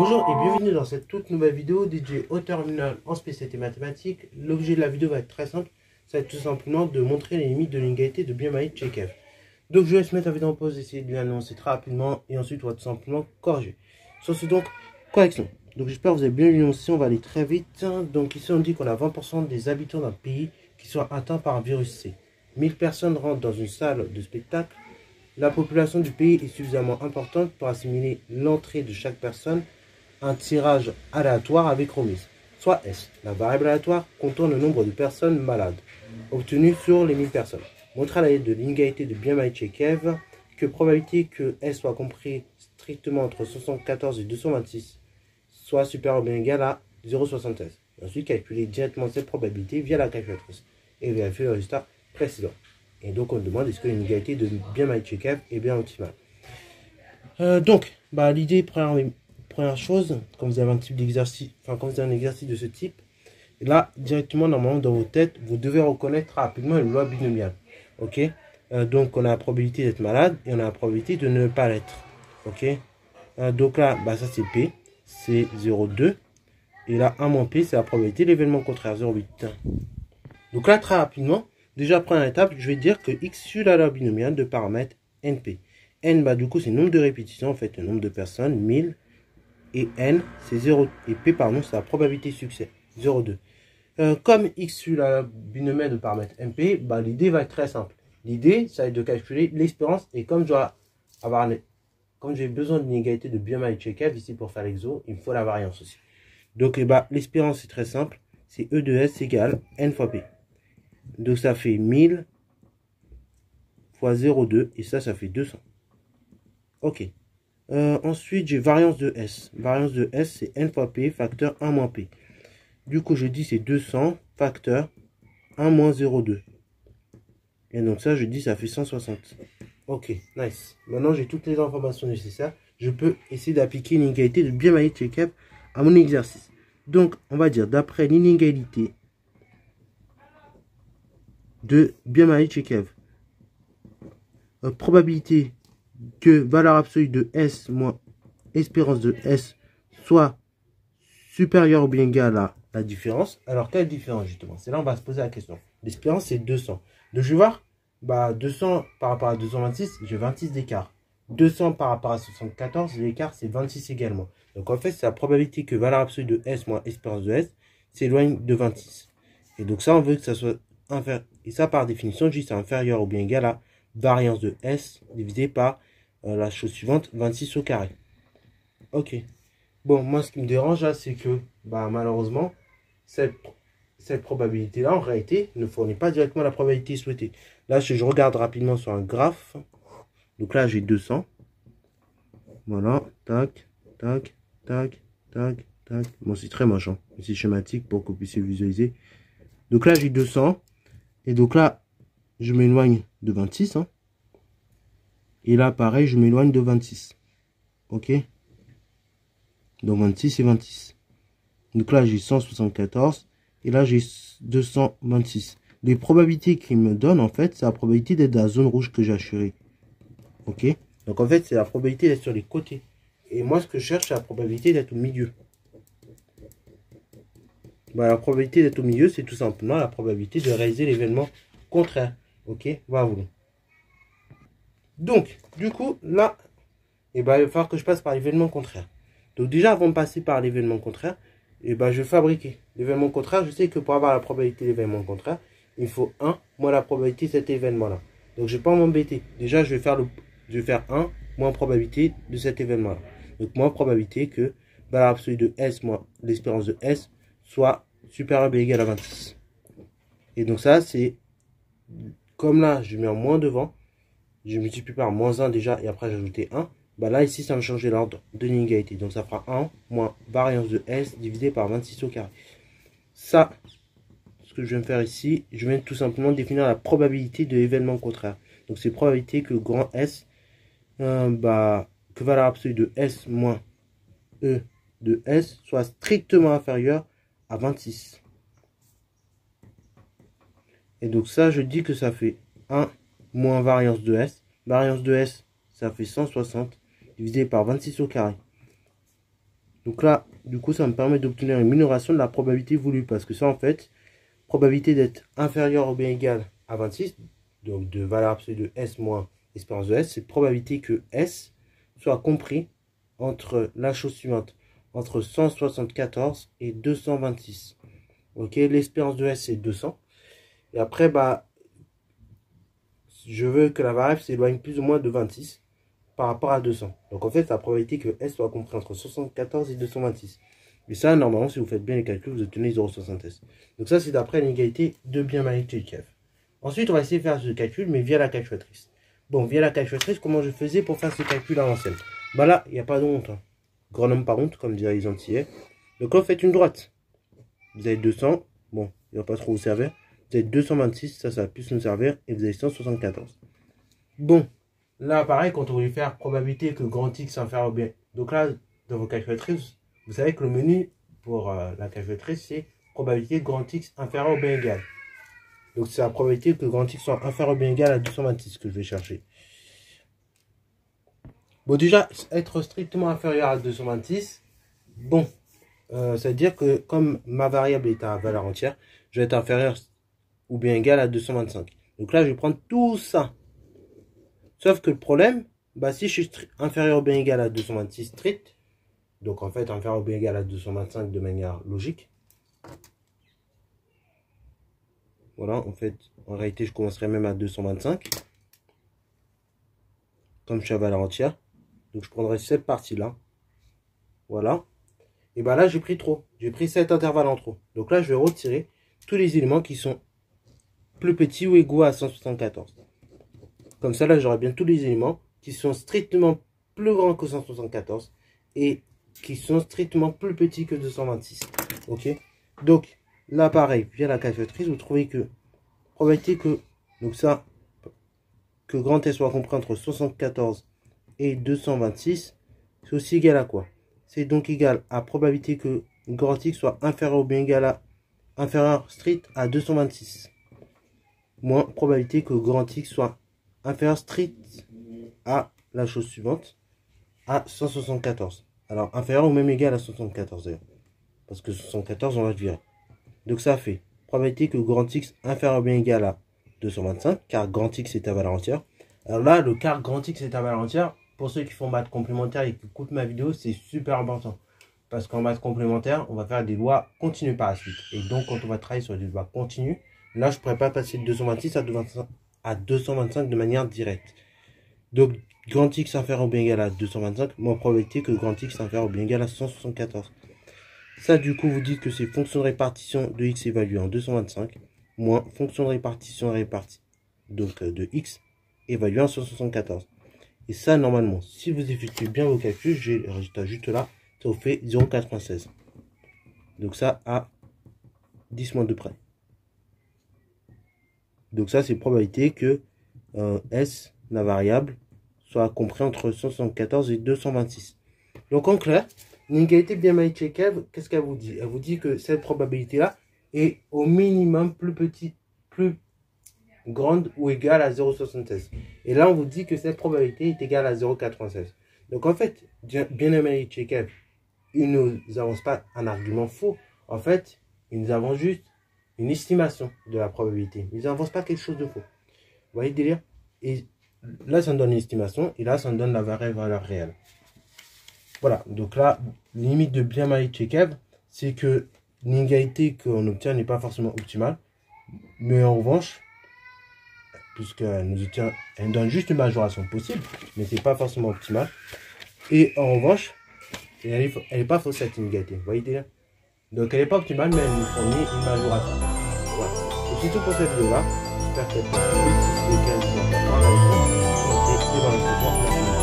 Bonjour et bienvenue dans cette toute nouvelle vidéo dédiée au terminal en spécialité mathématiques. L'objet de la vidéo va être très simple, ça va être tout simplement de montrer les limites de l'inégalité de Biamait-Chekhov. Donc je vais se mettre la vidéo en pause, essayer de l'annoncer très rapidement et ensuite on va tout simplement corriger. Sur ce donc, correction. Donc j'espère que vous avez bien lu ici, on va aller très vite. Donc ici on dit qu'on a 20% des habitants d'un pays qui sont atteints par un virus C. 1000 personnes rentrent dans une salle de spectacle. La population du pays est suffisamment importante pour assimiler l'entrée de chaque personne à un tirage aléatoire avec remise, soit S. La variable aléatoire comptant le nombre de personnes malades, obtenues sur les 1000 personnes. Montre à l'aide de l'inégalité de Biamait-Chekhov que probabilité que S soit compris strictement entre 74 et 226 soit supérieur ou bien égal à 0,76. Ensuite, calculer directement cette probabilité via la calculatrice et vérifier le résultat précédent. Et donc, on demande est-ce que l'inégalité de Biamait-Chekhov est bien optimale. L'idée, première chose, quand vous avez un type d'exercice, quand vous avez un exercice de ce type, là, directement, normalement, dans vos têtes, vous devez reconnaître rapidement une loi binomiale. Ok? Donc, on a la probabilité d'être malade et on a la probabilité de ne pas l'être. Ok? Donc là, ça c'est P, c'est 0,2. Et là, 1 moins P, c'est la probabilité de l'événement contraire, 0,8. Donc là, très rapidement, déjà, première étape, je vais dire que X suit la loi binomiale de paramètres NP. N, du coup, c'est le nombre de répétitions, en fait, le nombre de personnes, 1000. Et N, c'est 0. Et P, c'est la probabilité de succès, 0,2. Comme X suit la binomiale de paramètres MP, l'idée va être très simple. L'idée, ça va être de calculer l'espérance. Et comme j'ai besoin d'une inégalité de Biamait-Chekhov ici pour faire l'exo, il me faut la variance aussi. Donc, l'espérance, c'est très simple. C'est E de S égale N fois P. Donc ça fait 1000 fois 0,2 et ça fait 200. Ok. Ensuite, j'ai variance de S. Variance de S, c'est N fois P facteur 1 moins P. Du coup, je dis c'est 200 facteur 1 moins 0,2. Et donc ça, je dis ça fait 160. Ok, nice. Maintenant, j'ai toutes les informations nécessaires. Je peux essayer d'appliquer l'inégalité de Biamait-Chekhov à mon exercice. Donc, on va dire, d'après l'inégalité de Biamait-Chekhov, probabilité que valeur absolue de S moins espérance de S soit supérieure ou bien égale à la différence. Alors, quelle différence, justement? C'est là on va se poser la question. L'espérance, c'est 200. Donc, je vais voir, 200 par rapport à 226, j'ai 26 d'écart. 200 par rapport à 74, l'écart, c'est 26 également. Donc, en fait, c'est la probabilité que valeur absolue de S moins espérance de S s'éloigne de 26. Et donc, ça, on veut que ça soit inférieur. Et ça, par définition, je dis c'est inférieur ou bien égal à variance de S divisé par la chose suivante, 26 au carré. Ok. Bon, moi, ce qui me dérange là, c'est que, malheureusement, cette probabilité-là, en réalité, ne fournit pas directement la probabilité souhaitée. Là, si je regarde rapidement sur un graphe, donc là, j'ai 200. Voilà, tac, tac, tac, tac, tac. Bon, c'est très moche, hein. C'est schématique pour que vous puissiez visualiser. Donc là, j'ai 200. Et donc là, je m'éloigne de 26, hein. Et là, pareil, je m'éloigne de 26. Ok? Donc 26 et 26. Donc là, j'ai 174. Et là, j'ai 226. Les probabilités qu'il me donne, en fait, c'est la probabilité d'être dans la zone rouge que j'ai assurée. Ok? Donc en fait, c'est la probabilité d'être sur les côtés. Et moi, ce que je cherche, c'est la probabilité d'être au milieu. La probabilité d'être au milieu, c'est tout simplement la probabilité de réaliser l'événement contraire. Ok? Voilà. Donc, du coup, là, il va falloir que je passe par l'événement contraire. Donc déjà, avant de passer par l'événement contraire, je vais fabriquer l'événement contraire. Je sais que pour avoir la probabilité de l'événement contraire, il faut 1 moins la probabilité de cet événement-là. Donc, je ne vais pas m'embêter. Déjà, je vais faire 1 moins probabilité de cet événement-là. Donc, moins probabilité que valeur absolue de S moins l'espérance de S soit supérieure ou égale à 26. Et donc ça, c'est comme là, je mets un moins devant. Je multiplie par moins 1 déjà et après j'ajoutais 1. Là, ici, ça va changer l'ordre de l'inégalité. Donc, ça fera 1 moins variance de S divisé par 26 au carré. Ça, ce que je vais me faire ici, je vais tout simplement définir la probabilité de l'événement contraire. Donc, c'est probabilité que grand S, que valeur absolue de S moins E de S soit strictement inférieure à 26. Et donc, ça, je dis que ça fait 1 moins variance de S. Variance de S, ça fait 160 divisé par 26 au carré. Donc là, du coup, ça me permet d'obtenir une minoration de la probabilité voulue. Parce que ça, en fait, probabilité d'être inférieur ou bien égal à 26, donc de valeur absolue de S moins espérance de S, c'est probabilité que S soit compris entre la chose suivante, entre 174 et 226. Ok, l'espérance de S, c'est 200. Et après, bah, je veux que la variable s'éloigne plus ou moins de 26 par rapport à 200. Donc en fait, la probabilité que S soit compris entre 74 et 226. Et ça, normalement, si vous faites bien les calculs, vous obtenez 0,76. Donc ça, c'est d'après l'inégalité de Biamani-Tchekhov. Ensuite, on va essayer de faire ce calcul, mais via la calculatrice. Bon, via la calculatrice, comment je faisais pour faire ce calcul à l'ancienne? Bah là, il n'y a pas de honte. Hein. Grand homme par honte, comme diraient les Antillais. Donc là, vous faites une droite. Vous avez 200. Bon, il ne va pas trop vous servir. Vous avez 226, ça va plus nous servir. Et vous avez 174. Bon, là, pareil, quand on veut faire probabilité que grand X est inférieur au bien. Donc là, dans vos calculatrices, vous savez que le menu pour la calculatrice, c'est probabilité que grand X inférieur ou bien égal. Donc c'est la probabilité que grand X soit inférieur ou bien égal à 226 que je vais chercher. Bon, déjà, être strictement inférieur à 226, bon, ça veut dire que comme ma variable est à valeur entière, je vais être inférieur ou bien égal à 225. Donc là, je vais prendre tout ça. Sauf que le problème, bah, si je suis inférieur ou bien égal à 226 strict, donc en fait inférieur ou bien égal à 225 de manière logique. Voilà, en fait, en réalité, je commencerai même à 225. Comme je suis à valeur entière. Donc je prendrai cette partie-là. Voilà. Et bien là, j'ai pris trop. J'ai pris cet intervalle en trop. Donc là, je vais retirer tous les éléments qui sont plus petits ou égaux à 174. Comme ça, là, j'aurai bien tous les éléments qui sont strictement plus grands que 174 et qui sont strictement plus petits que 226. Ok. Donc, là, pareil, via la calculatrice, vous trouvez que probabilité que, donc ça, que grand S soit compris entre 74 et 226, c'est aussi égal à quoi? C'est donc égal à probabilité que grand X soit inférieur ou bien égal à inférieur strict à 226. Moins probabilité que grand X soit inférieur strict à la chose suivante, à 174. Alors, inférieur ou même égal à 174 d'ailleurs. Parce que 174, on va le virer. Donc ça fait probabilité que grand X inférieur ou bien égal à 225, car grand X est à valeur entière. Alors là, le car grand X est à valeur entière, pour ceux qui font maths complémentaire et qui écoutent ma vidéo, c'est super important. Parce qu'en maths complémentaire, on va faire des lois continues par la suite. Et donc, quand on va travailler sur des lois continues, là, je ne pourrais pas passer de 226 à 225 de manière directe. Donc, grand X inférieur ou bien égal à 225, moins probabilité que grand X inférieur ou bien égal à 174. Ça, du coup, vous dites que c'est fonction de répartition de X évaluée en 225, moins fonction de répartition donc de X évaluée en 174. Et ça, normalement, si vous effectuez bien vos calculs, j'ai le résultat juste là, ça vous fait 0,96. Donc ça, à 10 moins de près. Donc ça, c'est probabilité que S, la variable, soit compris entre 174 et 226. Donc en clair, l'inégalité Biamani-Tchekhov, qu'est-ce qu'elle vous dit? Elle vous dit que cette probabilité-là est au minimum plus grande ou égale à 0,76. Et là, on vous dit que cette probabilité est égale à 0,96. Donc en fait, Biamani-Tchekhov, il ne nous avance pas un argument faux. En fait, il nous avance juste une estimation de la probabilité. Il ne nous avance pas quelque chose de faux. Vous voyez le délire? Et là, ça me donne une estimation. Et là, ça me donne la vraie valeur réelle. Voilà. Donc là, limite de Biamani-Tchekhov, c'est que l'inégalité qu'on obtient n'est pas forcément optimale. Mais en revanche, puisqu'elle nous obtient, elle donne juste une majoration possible, mais c'est pas forcément optimal. Et en revanche, elle est pas fausse cette inégalité. Vous voyez le délire? Donc elle n'est pas optimale, mais elle nous fournit une majoration. Voilà. Donc c'est tout pour cette vidéo-là. J'espère qu'elle vous a plu. Si c'est le cas, n'hésitez pas à la like et dans la